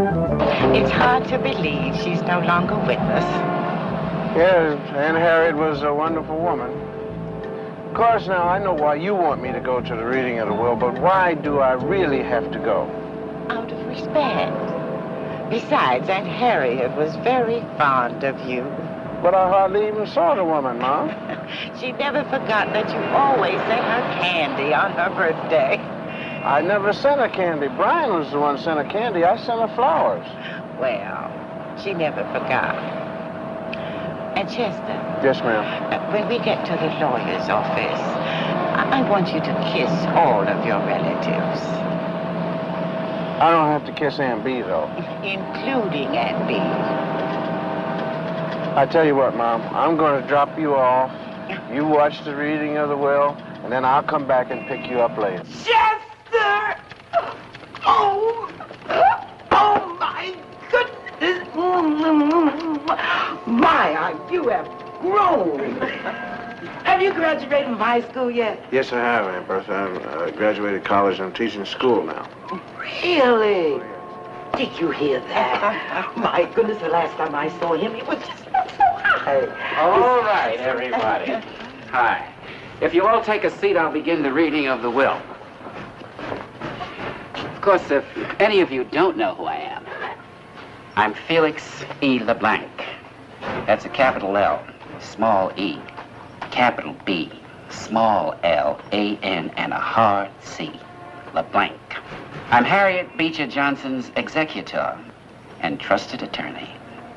It's hard to believe she's no longer with us. Yes, Aunt Harriet was a wonderful woman. Of course, now, I know why you want me to go to the reading of the will, but why do I really have to go? Out of respect. Besides, Aunt Harriet was very fond of you. But I hardly even saw the woman, Mom. She never forgot that you always sent her candy on her birthday. I never sent her candy. Brian was the one who sent her candy. I sent her flowers. Well, she never forgot. And Chester. Yes, ma'am. When we get to the lawyer's office, I want you to kiss all of your relatives. I don't have to kiss Aunt B, though. Including Aunt B. I tell you what, Mom, I'm going to drop you off. You watch the reading of the will, and then I'll come back and pick you up later. Chester! Oh! Oh, my goodness! My, you have grown. Have you graduated from high school yet? Yes, I have, Aunt Bertha. I graduated college. I'm teaching school now. Really? Did you hear that? My goodness, the last time I saw him, he was just so high. All right, everybody. Hi. If you all take a seat, I'll begin the reading of the will. Of course, if any of you don't know who I am, I'm Felix E. LeBlanc. That's a capital L, small e, capital B, small L, A-N, and a hard C. LeBlanc. I'm Harriet Beecher Johnson's executor and trusted attorney.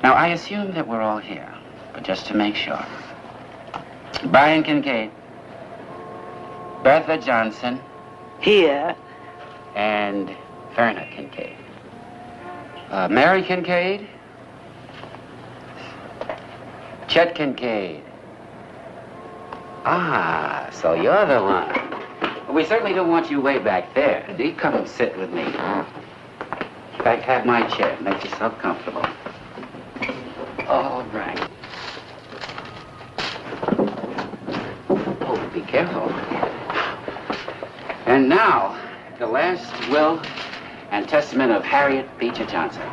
Now, I assume that we're all here, but just to make sure. Brian Kincaid, Bertha Johnson, Here. and Verna Kincaid. Mary Kincaid, Chet Kincaid. Ah, so you're the one. We certainly don't want you way back there. Do you come and sit with me? In fact, have my chair. Make yourself comfortable. All right. Oh, be careful. And now, the last will and testament of Harriet Beecher Johnson.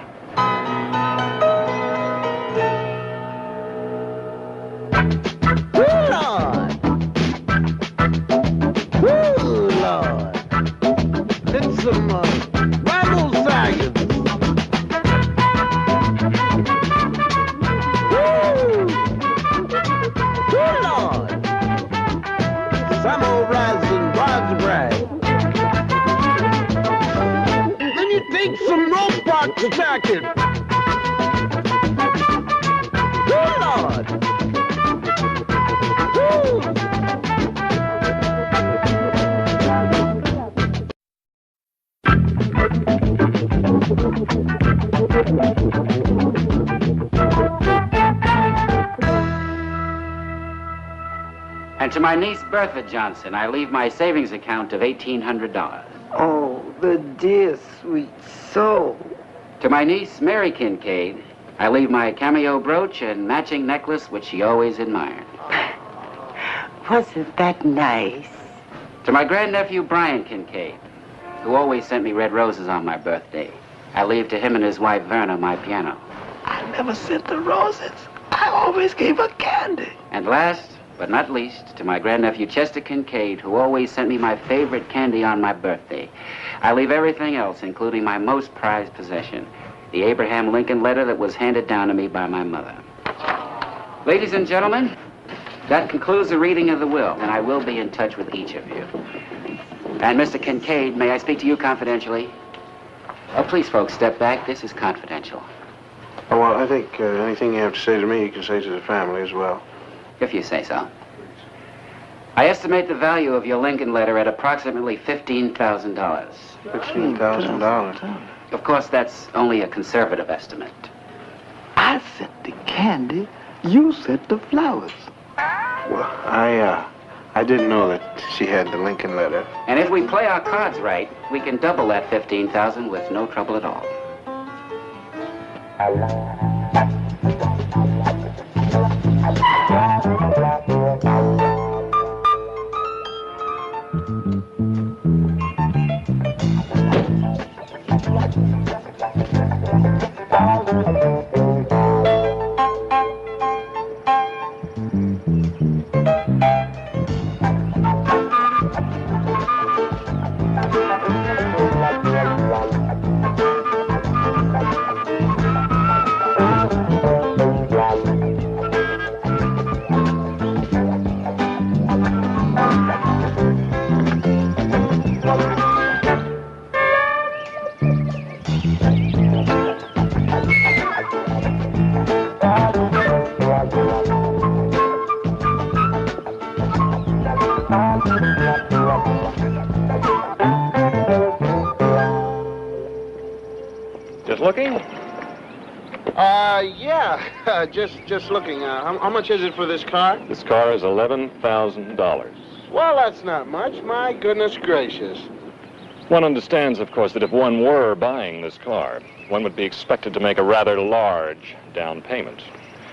It's some Bible science. Woo! Good Lord! Some old rising rods brag. Then you take some rope box jacket. Good Lord! Woo! And to my niece, Bertha Johnson, I leave my savings account of $1,800. Oh, the dear sweet soul. To my niece, Mary Kincaid, I leave my cameo brooch and matching necklace, which she always admired. Wasn't that nice? To my grandnephew, Brian Kincaid, who always sent me red roses on my birthday, I leave to him and his wife, Verna, my piano. I never sent the roses. I always gave her candy. And last, but not least, to my grandnephew, Chester Kincaid, who always sent me my favorite candy on my birthday. I leave everything else, including my most prized possession, the Abraham Lincoln letter that was handed down to me by my mother. Ladies and gentlemen, that concludes the reading of the will, and I will be in touch with each of you. And Mr. Kincaid, may I speak to you confidentially? Oh, please, folks, step back. This is confidential. Oh, well, I think anything you have to say to me, you can say to the family as well. If you say so. I estimate the value of your Lincoln letter at approximately $15,000. $15,000. Of course, that's only a conservative estimate. I sent the candy, you sent the flowers. Well, I didn't know that she had the Lincoln letter. And if we play our cards right, we can double that $15,000 with no trouble at all. Just looking? Yeah, just looking. How much is it for this car? This car is $11,000. Well, that's not much. My goodness gracious. One understands, of course, that if one were buying this car, one would be expected to make a rather large down payment.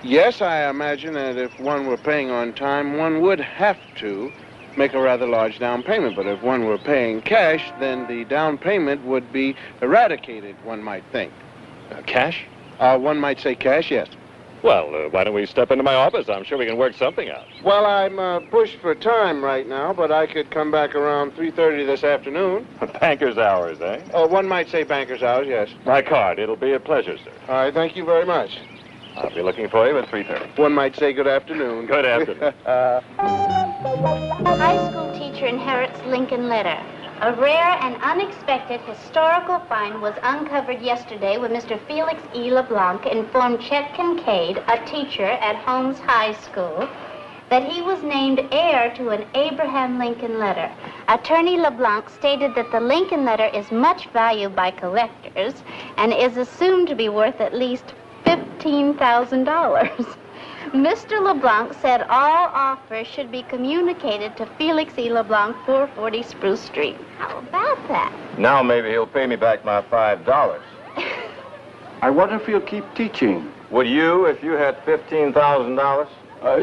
Yes, I imagine that if one were paying on time, one would have to make a rather large down payment. But if one were paying cash, then the down payment would be eradicated, one might think. Cash? One might say cash, yes. Well, why don't we step into my office? I'm sure we can work something out. Well, I'm pushed for time right now, but I could come back around 3:30 this afternoon. Banker's hours, eh? Oh, one might say banker's hours, yes. My card. It'll be a pleasure, sir. All right, thank you very much. I'll be looking for you at 3:30. One might say good afternoon. Good afternoon. High school teacher inherits Lincoln letter. A rare and unexpected historical find was uncovered yesterday when Mr. Felix E. LeBlanc informed Chet Kincaid, a teacher at Holmes High School, that he was named heir to an Abraham Lincoln letter. Attorney LeBlanc stated that the Lincoln letter is much valued by collectors and is assumed to be worth at least $15,000. Mr. LeBlanc said all offers should be communicated to Felix E. LeBlanc, 440 Spruce Street. How about that? Now maybe he'll pay me back my $5. I wonder if you'll keep teaching. Would you if you had $15,000?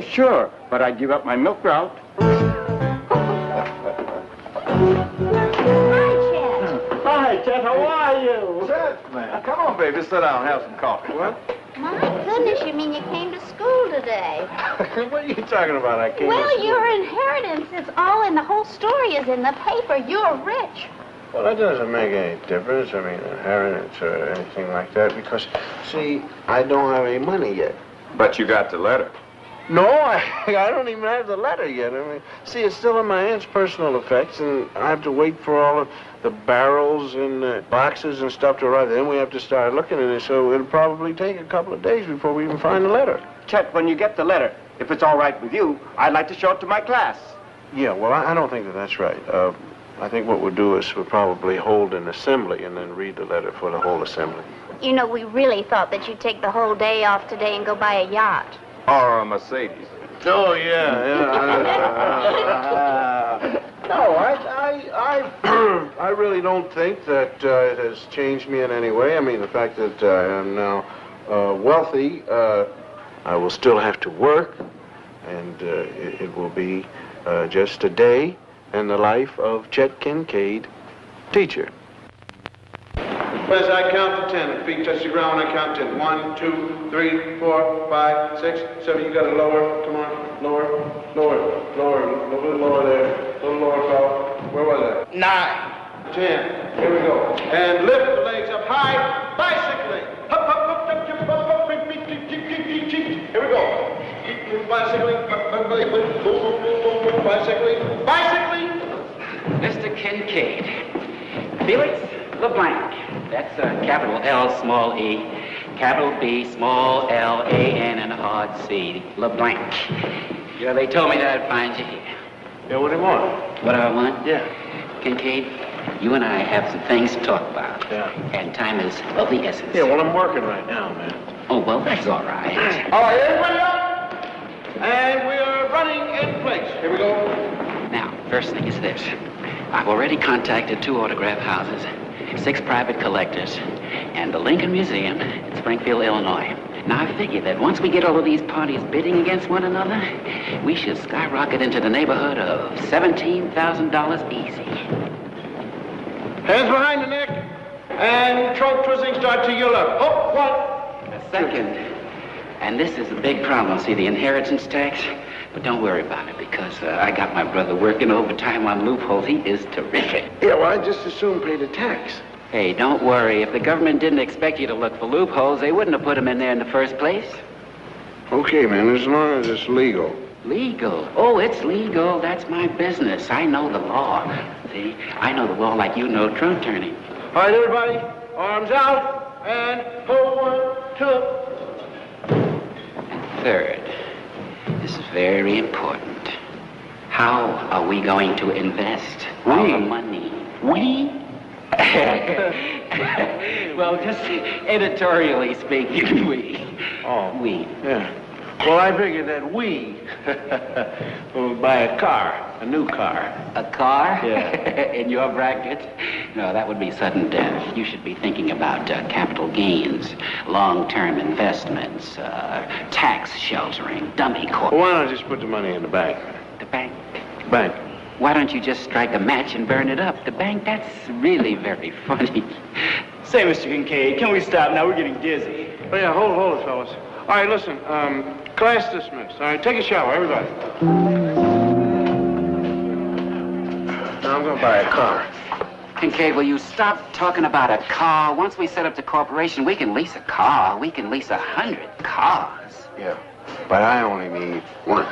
Sure, but I'd give up my milk route. Hi, Chet. Hi, Chet, how are you? Chet, man. Come on, baby. Sit down and have some coffee. What? My goodness, you mean you came to school today? What are you talking about? I came Well, your inheritance is all in, the whole story is in the paper. You're rich. Well, that doesn't make any difference. I mean, inheritance or anything like that, because, see, I don't have any money yet. But you got the letter. No, I don't even have the letter yet. I mean, see, it's still in my aunt's personal effects, and I have to wait for all of the barrels and boxes and stuff to arrive. Then we have to start looking at it, so it'll probably take a couple of days before we even find the letter. Chet, when you get the letter, if it's all right with you, I'd like to show it to my class. Yeah, well, I don't think that that's right. I think what we'll do is we'll probably hold an assembly and then read the letter for the whole assembly. You know, we really thought that you'd take the whole day off today and go buy a yacht. Or a Mercedes. Oh, yeah. No, I really don't think that it has changed me in any way. I mean, the fact that I am now wealthy, I will still have to work, and it will be just a day in the life of Chet Kincaid, teacher. As I count to 10, the feet touch the ground when I count 10. 1, 2, 3, 4, 5, 6, 7. You got to lower. Come on. Lower. A little bit lower there. A little lower, fella. Where was that? 9. 10. Here we go. And lift the legs up high. Bicycling. Up, jump, jump, up, here we go. Bicycling. Bicycling. Mr. Kincaid. Felix LeBlanc. That's capital L, small e, capital B, small L, A, N, and a hard C. LeBlanc. You know, they told me that I'd find you here. Yeah, what do you want? What do I want? Yeah. Kincaid, you and I have some things to talk about. Yeah. And time is of the essence. Yeah, well, I'm working right now, man. Oh, well, that's all right. All right, everybody up. And we are running in place. Here we go. Now, first thing is this. I've already contacted 2 autograph houses, 6 private collectors, and the Lincoln Museum in Springfield, Illinois. Now, I figure that once we get all of these parties bidding against one another, we should skyrocket into the neighborhood of $17,000 easy. Hands behind the neck. And trunk twisting start to your left. Oh, one. A second. And this is a big problem, see, the inheritance tax. But don't worry about it, because I got my brother working overtime on loopholes. He is terrific. Yeah, well, I just as soon pay the tax. Hey, don't worry. If the government didn't expect you to look for loopholes, they wouldn't have put them in there in the first place. Okay, man, as long as it's legal. Legal? Oh, it's legal. That's my business. I know the law. See, I know the law like you know trunk turning. All right, everybody, arms out, and hold 1, 2. And third, this is very important. How are we going to invest our money? We? Well, just editorially speaking, we. Oh. We. Yeah. Well, I figured that we will buy a car, a new car. A car? Yeah. In your bracket? No, that would be sudden death. You should be thinking about capital gains, long-term investments, tax sheltering, dummy corp. Well, why not just put the money in the bank? The bank? Bank. Why don't you just strike a match and burn it up? The bank, that's really very funny. Say, Mr. Kincaid, can we stop now? We're getting dizzy. Oh, yeah, hold it, fellas. All right, listen, class dismissed. All right, take a shower, everybody. Now I'm gonna buy a car. Kincaid, will you stop talking about a car? Once we set up the corporation, we can lease a car. We can lease 100 cars. Yeah, but I only need one.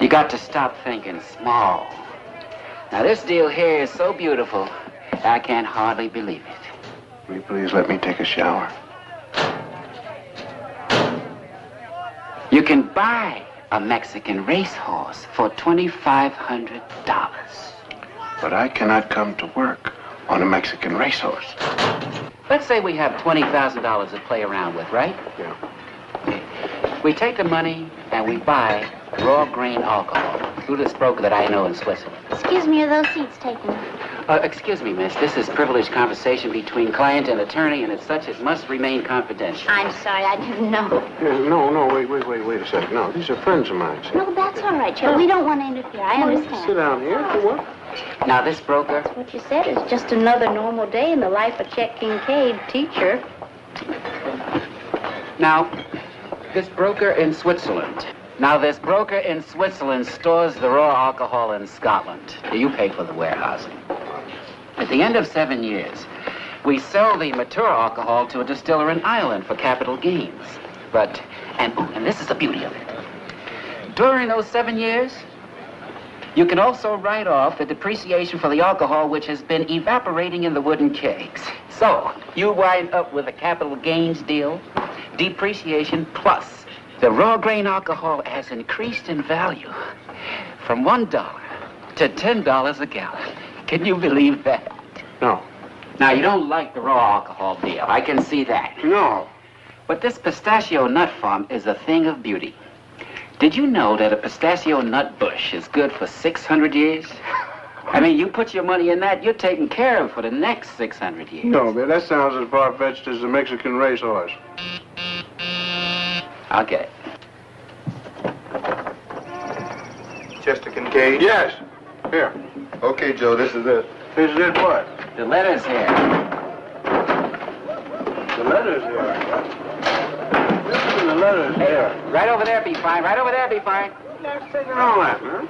You got to stop thinking small. Now, this deal here is so beautiful, I can't hardly believe it. Will you please let me take a shower? You can buy a Mexican racehorse for $2,500. But I cannot come to work on a Mexican racehorse. Let's say we have $20,000 to play around with, right? Yeah. We take the money and we buy raw grain alcohol through this broker that I know in Switzerland. Excuse me, are those seats taken? Excuse me, miss. This is privileged conversation between client and attorney, and as such, it must remain confidential. I'm sorry, I didn't know. Yeah, no, wait a second. No, these are friends of mine. See? No, that's all right, Chet. We don't want to interfere. I understand. Sit down here for what? Now, this broker... That's what you said. It's just another normal day in the life of Chet Kincaid, teacher. Now, this broker in Switzerland. This broker in Switzerland stores the raw alcohol in Scotland. You pay for the warehousing. At the end of 7 years, we sell the mature alcohol to a distiller in Ireland for capital gains. But, and this is the beauty of it. During those 7 years, you can also write off the depreciation for the alcohol which has been evaporating in the wooden kegs. So, you wind up with a capital gains deal, depreciation plus the raw grain alcohol has increased in value from $1 to $10 a gallon. Can you believe that? No. Now, you don't like the raw alcohol deal. I can see that. No. But this pistachio nut farm is a thing of beauty. Did you know that a pistachio nut bush is good for 600 years? I mean, you put your money in that, you're taken care of for the next 600 years. No, man, that sounds as far-fetched as the Mexican racehorse. I'll get it. Chester Kincaid? Yes. Here. Okay, Joe, this is it. This is it what? The letter's here. The letter's here. The letter's here. Right over there, be fine. Right over there, be fine. Let's take it all that, man.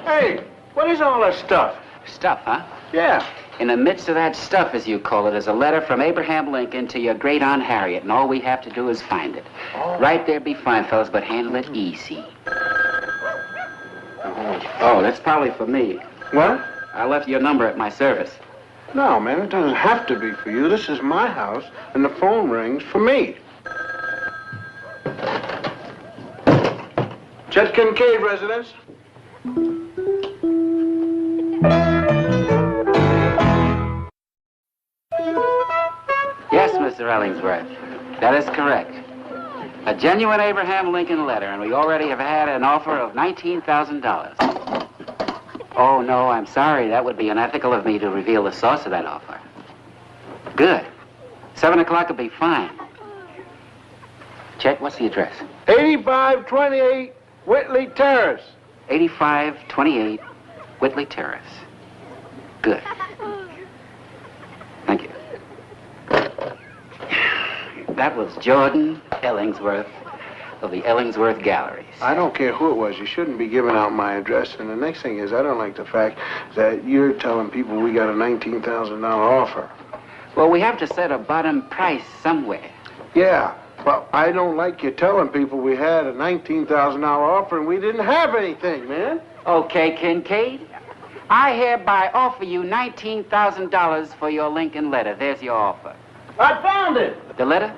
Hey, what is all that stuff? Stuff, huh? Yeah. In the midst of that stuff, as you call it, is a letter from Abraham Lincoln to your great Aunt Harriet, and all we have to do is find it. Oh. Right there, be fine, fellas, but handle it easy. Oh, that's probably for me. What? I left your number at my service. No, man, it doesn't have to be for you. This is my house, and the phone rings for me. Chet Kincaid residence. Yes, Mr. Ellingsworth, that is correct. A genuine Abraham Lincoln letter, and we already have had an offer of $19,000. Oh, no, I'm sorry. That would be unethical of me to reveal the source of that offer. Good. 7 o'clock will be fine. Chet, what's the address? 8528 Whitley Terrace. 8528 Whitley Terrace. Good. Thank you. That was Jordan Ellingsworth of the Ellingsworth Galleries. I don't care who it was. You shouldn't be giving out my address. And the next thing is, I don't like the fact that you're telling people we got a $19,000 offer. Well, we have to set a bottom price somewhere. Yeah, but I don't like you telling people we had a $19,000 offer and we didn't have anything, man. Okay, Kincaid. I hereby offer you $19,000 for your Lincoln letter. There's your offer. I found it. The letter?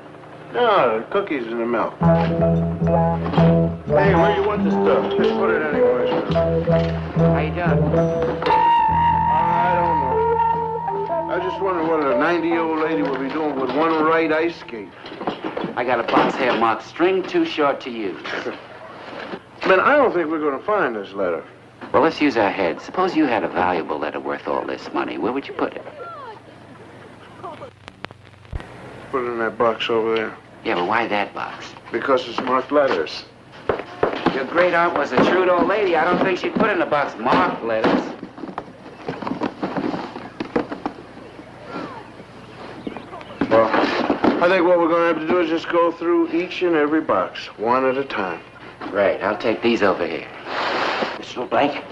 No, the cookies in the milk. Hey, where you want this stuff? Just put it anywhere. How you doing? I don't know. I just wonder what a 90-year-old lady would be doing with one right ice skate. I got a box here marked string too short to use. Man, I don't think we're going to find this letter. Well, let's use our heads. Suppose you had a valuable letter worth all this money. Where would you put it? Put it in that box over there. Yeah, but why that box? Because it's marked letters. Your great aunt was a shrewd old lady. I don't think she'd put in a box marked letters. Well, I think what we're going to have to do is just go through each and every box, one at a time. Right, I'll take these over here. Mr. LeBlanc,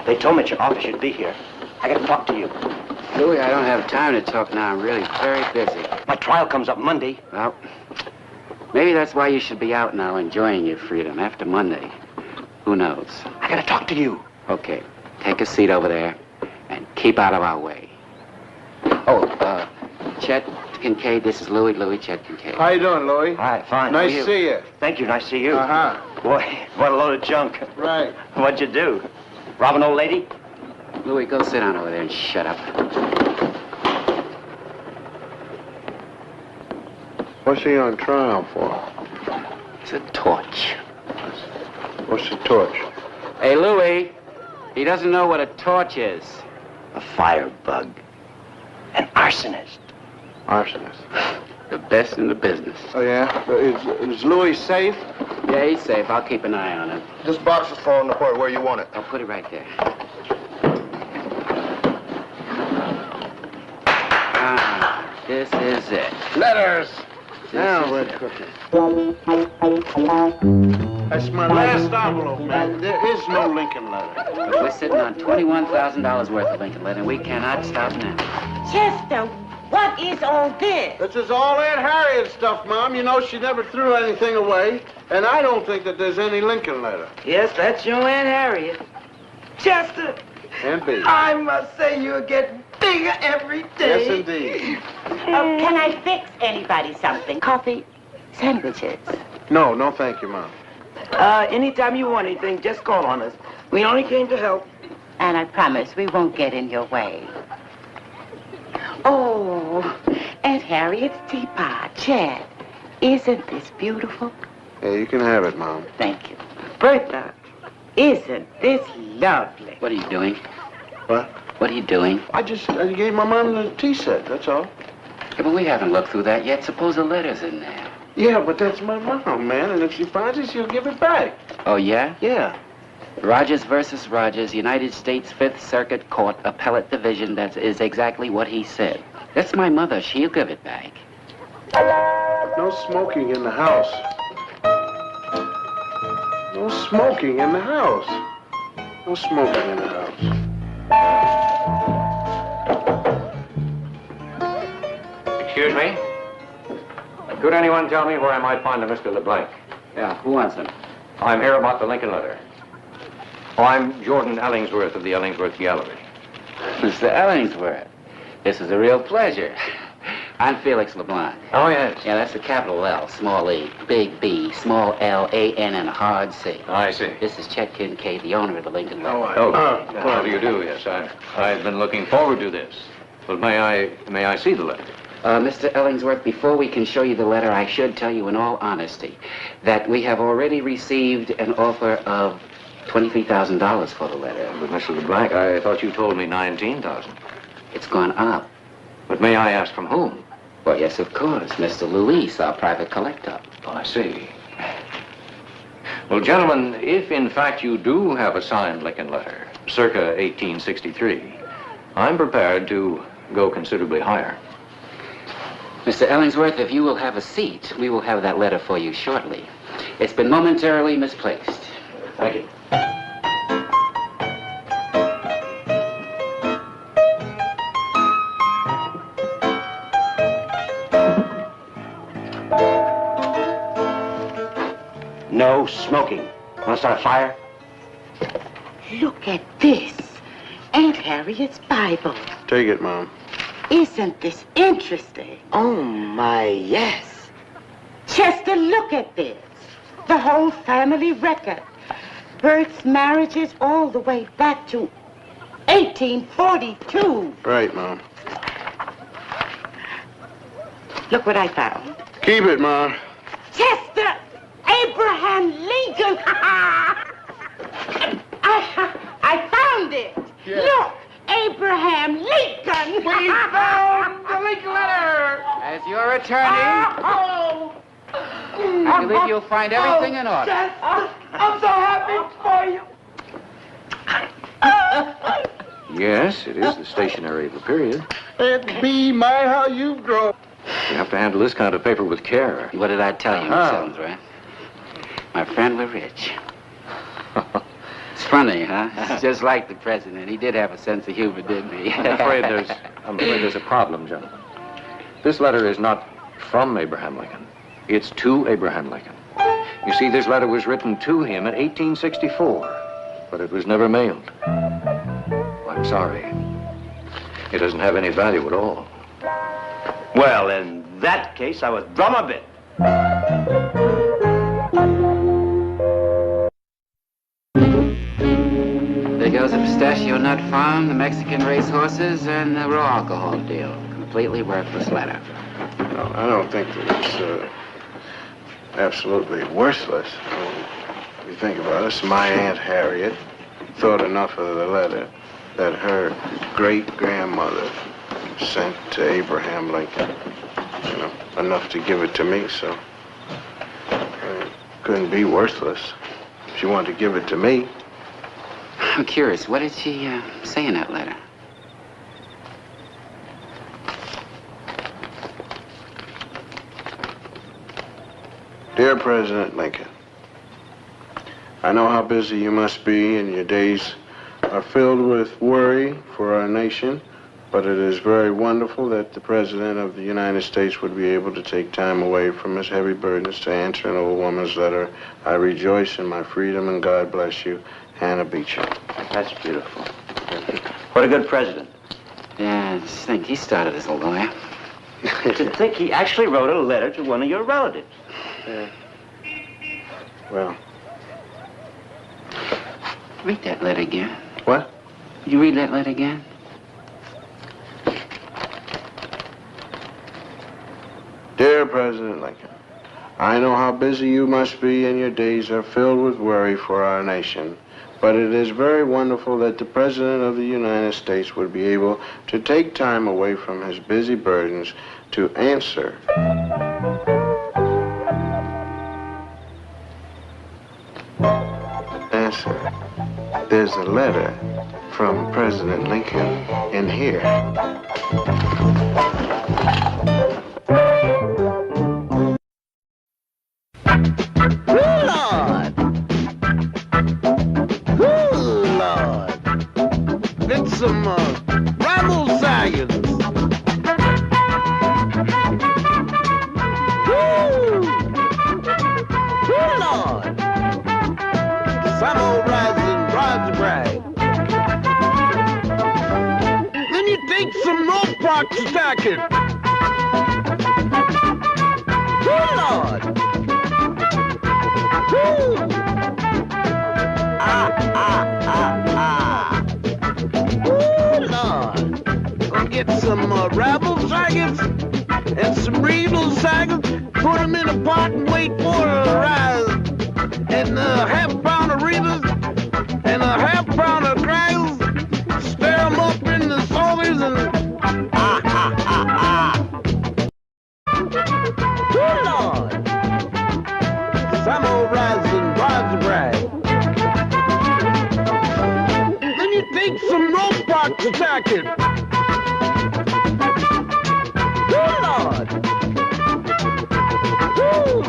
they told me that your office should be here. I got to talk to you. Louis, I don't have time to talk now. I'm really very busy. My trial comes up Monday. Well, maybe that's why you should be out now enjoying your freedom after Monday. Who knows? I got to talk to you. Okay, take a seat over there and keep out of our way. Oh, Chet Kincaid, this is Louis Chet Kincaid. How you doing, Louis? All right, fine. Nice to see you. Thank you. Nice to see you. Uh-huh. Boy, what a load of junk. Right. What'd you do? Rob an old lady? Louis, go sit down over there and shut up. What's he on trial for? It's a torch. What's the torch? Hey, Louis, he doesn't know what a torch is. A firebug. An arsonist. Arsonist. The best in the business. Oh, yeah? Is Louis safe? Yeah, he's safe. I'll keep an eye on him. This box is falling apart where you want it. I'll put it right there. Ah, this is it. Letters! Now, This we're is it. cooking. That's my last envelope, man. There is no Lincoln letter. We're sitting on $21,000 worth of Lincoln letter, and we cannot stop now. Chester, what is all this? This is all Aunt Harriet stuff, Mom. You know she never threw anything away. And I don't think that there's any Lincoln letter. Yes, that's your Aunt Harriet. Chester, And B. I must say you're getting bigger every day. Yes, indeed. Can I fix anybody something? Coffee, sandwiches. No, thank you, Mom. Anytime you want anything, just call on us. We only came to help. And I promise we won't get in your way. Oh, Aunt Harriet's teapot, Chad. Isn't this beautiful? Yeah, you can have it, Mom. Thank you. Bertha, isn't this lovely? What are you doing? What? What are you doing? I gave my mom the tea set, that's all. Yeah, but we haven't looked through that yet. Suppose the letter's in there. Yeah, but that's my mom, man. And if she finds it, she'll give it back. Oh, yeah? Yeah. Rogers versus Rogers, United States Fifth Circuit Court, Appellate Division. That is exactly what he said. That's my mother. She'll give it back. But no smoking in the house. No smoking in the house. No smoking in the house. Excuse me? Could anyone tell me where I might find a Mr. LeBlanc? Yeah, who wants him? I'm here about the Lincoln letter. Oh, I'm Jordan Ellingsworth of the Ellingsworth Gallery. Mr. Ellingsworth, this is a real pleasure. I'm Felix LeBlanc. Oh, yes. Yeah, that's a capital L, small E, big B, small L, A-N, and a hard C. I see. This is Chet Kincaid, the owner of the Lincoln letter. How do you do? Yes, I've been looking forward to this. Well, may I see the letter? Mr. Ellingsworth, before we can show you the letter, I should tell you in all honesty that we have already received an offer of $23,000 for the letter. But, Mr. LeBlanc, I thought you told me $19,000. It's gone up. But may I ask from whom? Well, yes, of course. Mr. Luis, our private collector. Oh, I see. Well, gentlemen, if in fact you do have a signed Lincoln letter, circa 1863. I'm prepared to go considerably higher. Mr. Ellingsworth, if you will have a seat, we will have that letter for you shortly. It's been momentarily misplaced. Thank you. No smoking. Want to start a fire? Look at this. Aunt Harriet's Bible. Take it, Mom. Isn't this interesting? Oh, my, yes. Chester, look at this. The whole family record. Births, marriages, all the way back to 1842. Right, Mom. Look what I found. Keep it, Mom. Chester Abraham Lincoln. I found it. Yes. Look, Abraham Lincoln. We found the Lincoln letter. As your attorney, I believe you'll find everything in order. I'm so happy for you. Yes, it is the stationery of the period. It be my how you've grown. You have to handle this kind of paper with care. What did I tell you, Miss Ellingsworth? My friend, we're rich. It's funny, huh? It's just like the president. He did have a sense of humor, didn't he? I'm afraid there's a problem, gentlemen. This letter is not from Abraham Lincoln. It's to Abraham Lincoln. You see, this letter was written to him in 1864, but it was never mailed. I'm sorry. It doesn't have any value at all. Well, in that case, I withdraw my bid. There goes the pistachio nut farm, the Mexican racehorses, and the raw alcohol deal. Completely worthless letter. No, I don't think that it's absolutely worthless. If you think about it, it's my Aunt Harriet thought enough of the letter that her great-grandmother sent to Abraham Lincoln. You know, enough to give it to me, so it couldn't be worthless. She wanted to give it to me. I'm curious, what did she say in that letter? Dear President Lincoln, I know how busy you must be and your days are filled with worry for our nation, but it is very wonderful that the President of the United States would be able to take time away from his heavy burdens to answer an old woman's letter. I rejoice in my freedom and God bless you, Hannah Beecher. That's beautiful. What a good president. Yeah, just think he started as a lawyer. To think he actually wrote a letter to one of your relatives. Well. Read that letter again. What? You read that letter again? Dear President Lincoln, I know how busy you must be and your days are filled with worry for our nation, but it is very wonderful that the President of the United States would be able to take time away from his busy burdens to answer. There's a letter from President Lincoln in here. Lord! Lord! It's some rival science. Lord! Some old rising rods bright. Then you take some rope box stacking. Lord! Lord. Gonna get some rabble saggers and some regal saggers, put them in a pot and wait for it to rise. And a half pound of readers and a half pound of crackers, stir them up in the salters and Lord. Some old rising rods bright. Then you spark stack it. Oh, Lord. Woo.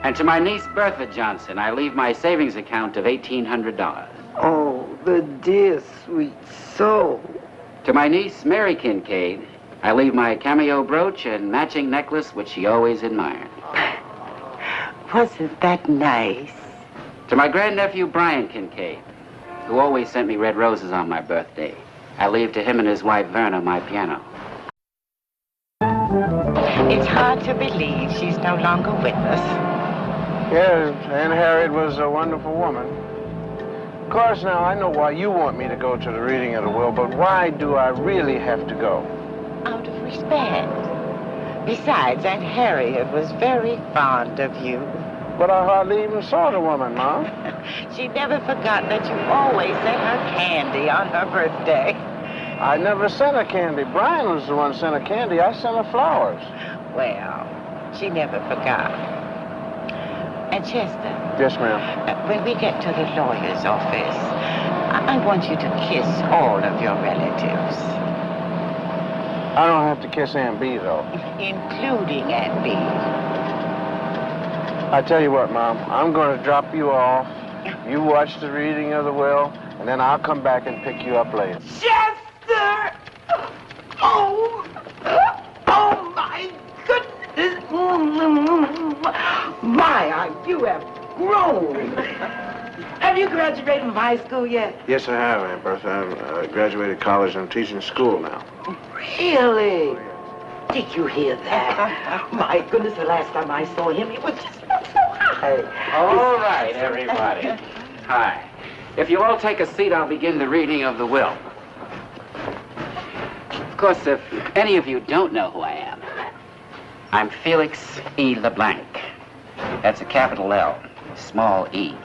And to my niece, Bertha Johnson, I leave my savings account of $1,800. Oh, the dear sweet soul. To my niece, Mary Kincaid, I leave my cameo brooch and matching necklace, which she always admired. Wasn't that nice? To my grandnephew, Brian Kincaid, who always sent me red roses on my birthday, I leave to him and his wife, Verna, my piano. It's hard to believe she's no longer with us. Yes, Aunt Harriet was a wonderful woman. Of course, now, I know why you want me to go to the reading of the will, but why do I really have to go? Out of respect. Besides, Aunt Harriet was very fond of you. But I hardly even saw the woman, Mom. She never forgot that you always sent her candy on her birthday. I never sent her candy. Brian was the one who sent her candy. I sent her flowers. Well, she never forgot. And Chester. Yes, ma'am. When we get to the lawyer's office, I want you to kiss all of your relatives. I don't have to kiss Aunt Bee, though. Including Aunt Bee. I tell you what, Mom, I'm going to drop you off. You watch the reading of the will, and then I'll come back and pick you up later. Chester! Oh! Oh, my goodness! My, you have grown. Have you graduated from high school yet? Yes, I have, Aunt Bertha. I graduated college and I'm teaching school now. Really? Did you hear that? My goodness, the last time I saw him, he was just so high. All right, everybody. Hi. If you all take a seat, I'll begin the reading of the will. Of course, if any of you don't know who I am, I'm Felix E. LeBlanc. That's a capital L, small e,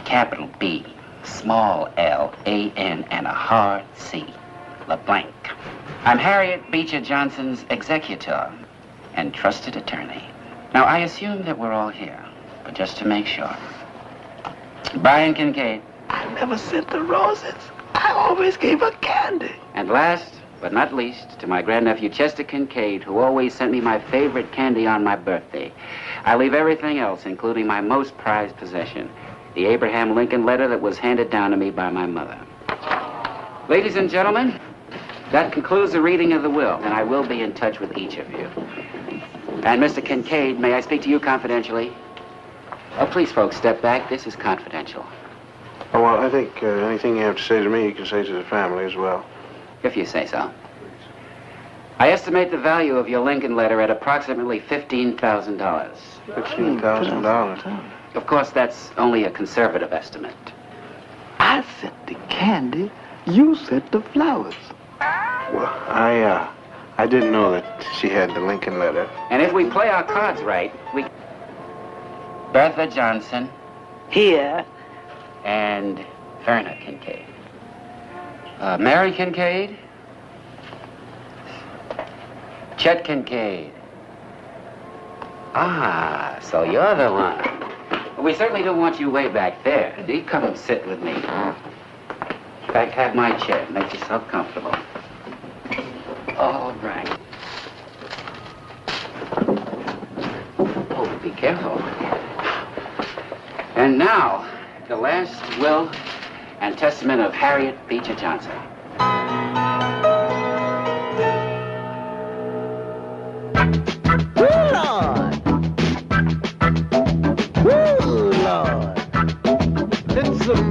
capital B, small L, A-N, and a hard C. LeBlanc. I'm Harriet Beecher Johnson's executor and trusted attorney. Now, I assume that we're all here, but just to make sure. Brian Kincaid. I never sent her roses. I always gave her candy. And last but not least, to my grandnephew Chester Kincaid, who always sent me my favorite candy on my birthday. I leave everything else, including my most prized possession, the Abraham Lincoln letter that was handed down to me by my mother. Ladies and gentlemen, that concludes the reading of the will, and I will be in touch with each of you. And Mr. Kincaid, may I speak to you confidentially? Oh, please, folks, step back. This is confidential. Oh, well, I think anything you have to say to me, you can say to the family as well. If you say so. I estimate the value of your Lincoln letter at approximately $15,000. $15,000? Of course, that's only a conservative estimate. I sent the candy. You sent the flowers. Well, I didn't know that she had the Lincoln letter. And if we play our cards right, we... Bertha Johnson. Here. And Verna Kincaid. Mary Kincaid. Chet Kincaid. Ah, so you're the one. Well, we certainly don't want you way back there. Do you come and sit with me? In fact, have my chair. Make yourself comfortable. All right. Oh, be careful. And now, the last will and testament of Harriet Beecher Johnson. Lord. Lord. It's some